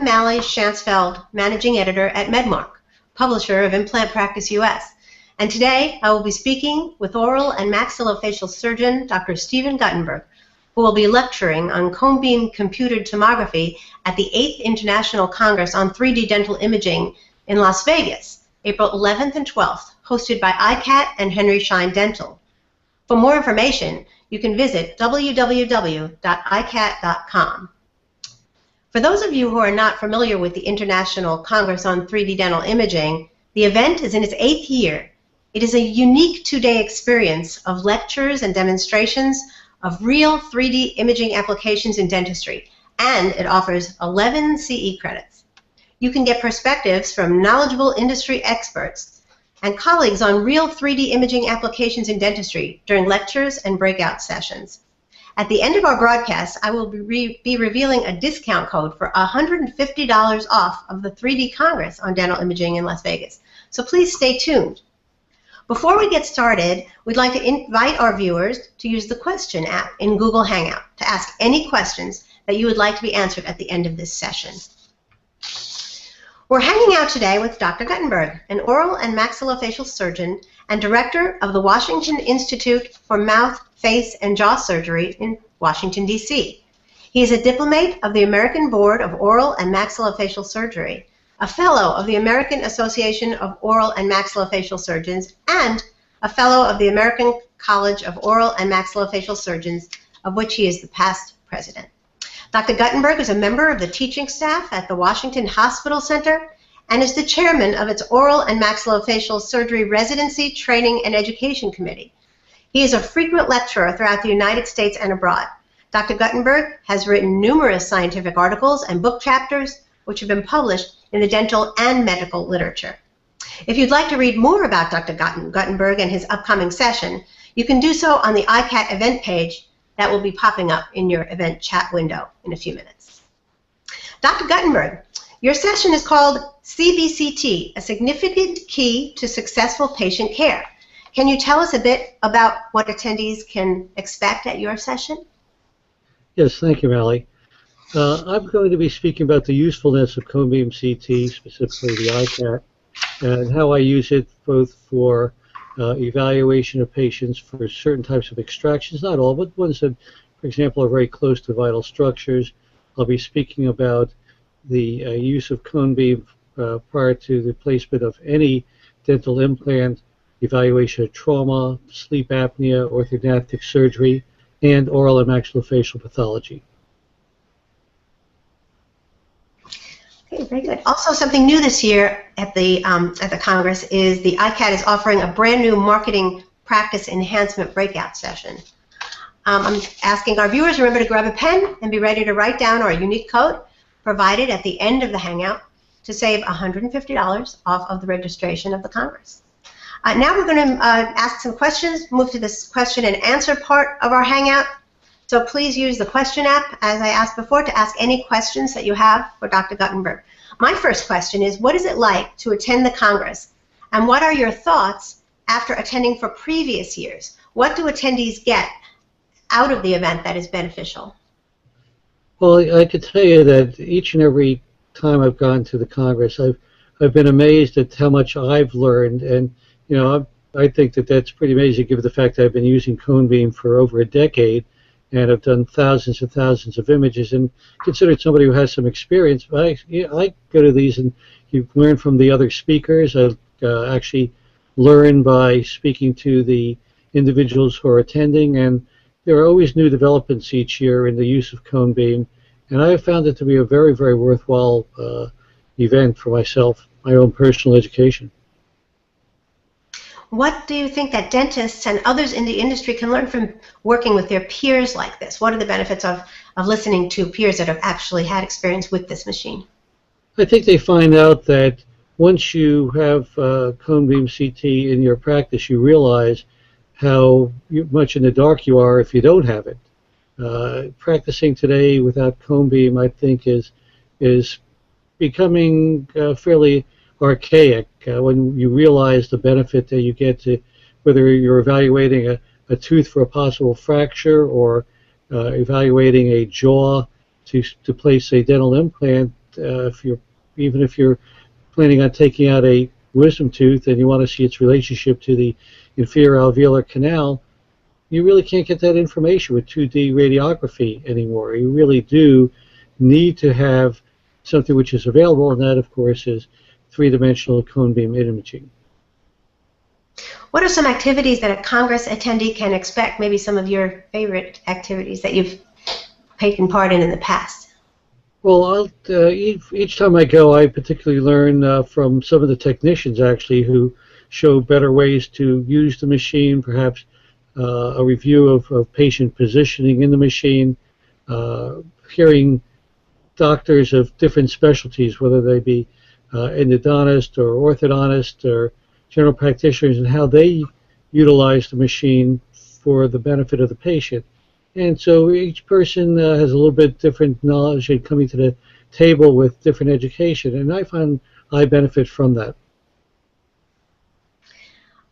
M. Malley Shansfeld, Managing Editor at MedMark, publisher of Implant Practice US. And today I will be speaking with oral and maxillofacial surgeon Dr. Stephen Guttenberg, who will be lecturing on cone beam computed tomography at the 8th International Congress on 3D Dental Imaging in Las Vegas, April 11th and 12th, hosted by ICAT and Henry Schein Dental. For more information, you can visit www.icat.com. For those of you who are not familiar with the International Congress on 3D Dental Imaging, the event is in its 8th year. It is a unique two-day experience of lectures and demonstrations of real 3D imaging applications in dentistry, and it offers 11 CE credits. You can get perspectives from knowledgeable industry experts and colleagues on real 3D imaging applications in dentistry during lectures and breakout sessions. At the end of our broadcast, I will be revealing a discount code for $150 off of the 3D Congress on Dental Imaging in Las Vegas, so please stay tuned. Before we get started, we'd like to invite our viewers to use the question app in Google Hangout to ask any questions that you would like to be answered at the end of this session. We're hanging out today with Dr. Guttenberg, an oral and maxillofacial surgeon and director of the Washington Institute for Mouth, Face, and Jaw Surgery in Washington, D.C. He is a diplomate of the American Board of Oral and Maxillofacial Surgery, a fellow of the American Association of Oral and Maxillofacial Surgeons, and a fellow of the American College of Oral and Maxillofacial Surgeons, of which he is the past president. Dr. Guttenberg is a member of the teaching staff at the Washington Hospital Center and is the chairman of its Oral and Maxillofacial Surgery Residency, Training, and Education Committee. He is a frequent lecturer throughout the United States and abroad. Dr. Guttenberg has written numerous scientific articles and book chapters which have been published in the dental and medical literature. If you'd like to read more about Dr. Guttenberg and his upcoming session, you can do so on the ICAT event page that will be popping up in your event chat window in a few minutes. Dr. Guttenberg, your session is called CBCT, a significant key to successful patient care. Can you tell us a bit about what attendees can expect at your session? Yes, thank you, Mally. I'm going to be speaking about the usefulness of cone beam CT, specifically the ICAT, and how I use it both for evaluation of patients for certain types of extractions, not all, but ones that, for example, are very close to vital structures. I'll be speaking about the use of cone beam prior to the placement of any dental implant, evaluation of trauma, sleep apnea, orthodontic surgery, and oral and maxillofacial pathology. Okay, very good. Also, something new this year at the Congress is the ICAT is offering a brand new marketing practice enhancement breakout session. I'm asking our viewers to remember to grab a pen and be ready to write down our unique code provided at the end of the Hangout to save $150 off of the registration of the Congress. Now we're going to ask some questions, move to this question and answer part of our Hangout. So please use the question app, as I asked before, to ask any questions that you have for Dr. Guttenberg. My first question is, what is it like to attend the Congress? And what are your thoughts after attending for previous years? What do attendees get out of the event that is beneficial? Well, I could tell you that each and every time I've gone to the Congress, I've been amazed at how much I've learned. And, you know, I think that that's pretty amazing given the fact that I've been using cone beam for over a decade. And I've done thousands and thousands of images, and considered somebody who has some experience. I go to these, and you learn from the other speakers. I actually learn by speaking to the individuals who are attending, and there are always new developments each year in the use of cone beam, and I have found it to be a very, very worthwhile event for myself, my own personal education. What do you think that dentists and others in the industry can learn from working with their peers like this? What are the benefits of listening to peers that have actually had experience with this machine? I think they find out that once you have cone beam CT in your practice, you realize how much in the dark you are if you don't have it. Practicing today without cone beam, I think, is becoming fairly archaic when you realize the benefit that you get to whether you're evaluating a tooth for a possible fracture or evaluating a jaw to place a dental implant. even if you're planning on taking out a wisdom tooth and you want to see its relationship to the inferior alveolar canal, you really can't get that information with 2D radiography anymore. You really do need to have something which is available, and that, of course, is three-dimensional cone beam imaging. What are some activities that a Congress attendee can expect, maybe some of your favorite activities that you've taken part in the past? Well, each time I go, I particularly learn from some of the technicians, actually, who show better ways to use the machine, perhaps a review of patient positioning in the machine, hearing doctors of different specialties, whether they be endodontist or orthodontist or general practitioners, and how they utilize the machine for the benefit of the patient. And so each person has a little bit different knowledge and coming to the table with different education, and I find I benefit from that.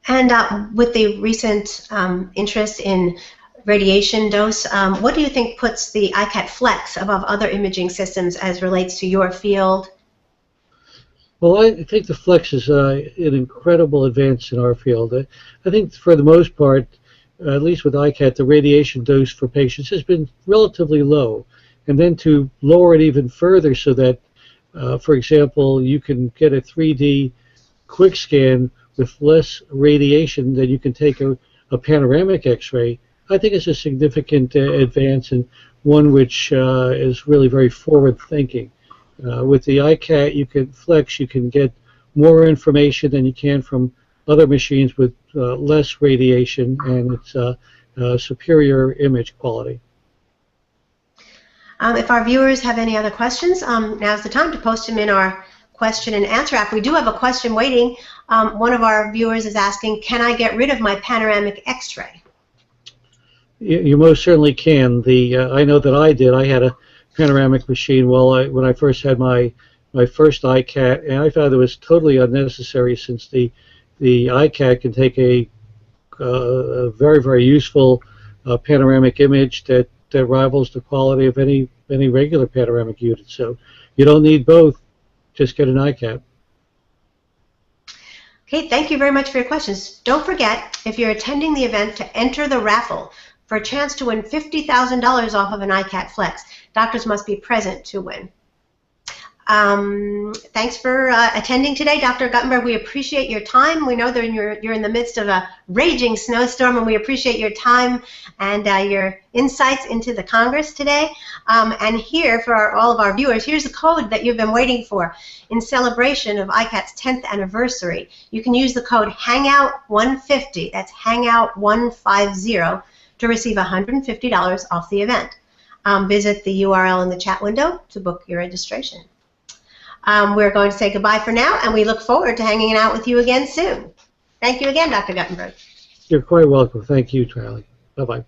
And with the recent interest in radiation dose, what do you think puts the ICAT Flex above other imaging systems as relates to your field? Well, I think the Flex is an incredible advance in our field. I think for the most part, at least with ICAT, the radiation dose for patients has been relatively low. And then to lower it even further so that, for example, you can get a 3D quick scan with less radiation than you can take a panoramic X-ray, I think is a significant advance, and one which is really very forward-thinking. With the ICAT Flex, you can get more information than you can from other machines with less radiation, and it's superior image quality. If our viewers have any other questions, now's the time to post them in our question and answer app. We do have a question waiting. One of our viewers is asking, can I get rid of my panoramic X-ray? You most certainly can. I know that I did. I had a panoramic machine when I first had my first ICAT, and I found it was totally unnecessary, since the ICAT can take a very, very useful panoramic image that rivals the quality of any regular panoramic unit. So you don't need both. Just get an ICAT. Okay, thank you very much for your questions. Don't forget, if you're attending the event, to enter the raffle for a chance to win $50,000 off of an ICAT Flex. Doctors must be present to win. Thanks for attending today, Dr. Guttenberg. We appreciate your time. We know that you're in the midst of a raging snowstorm, and we appreciate your time and your insights into the Congress today. And here, for all of our viewers, here's a code that you've been waiting for in celebration of ICAT's 10th anniversary. You can use the code HANGOUT150, that's HANGOUT150, to receive $150 off the event. Visit the URL in the chat window to book your registration. We're going to say goodbye for now, and we look forward to hanging out with you again soon. Thank you again, Dr. Guttenberg. You're quite welcome. Thank you, Charlie. Bye-bye.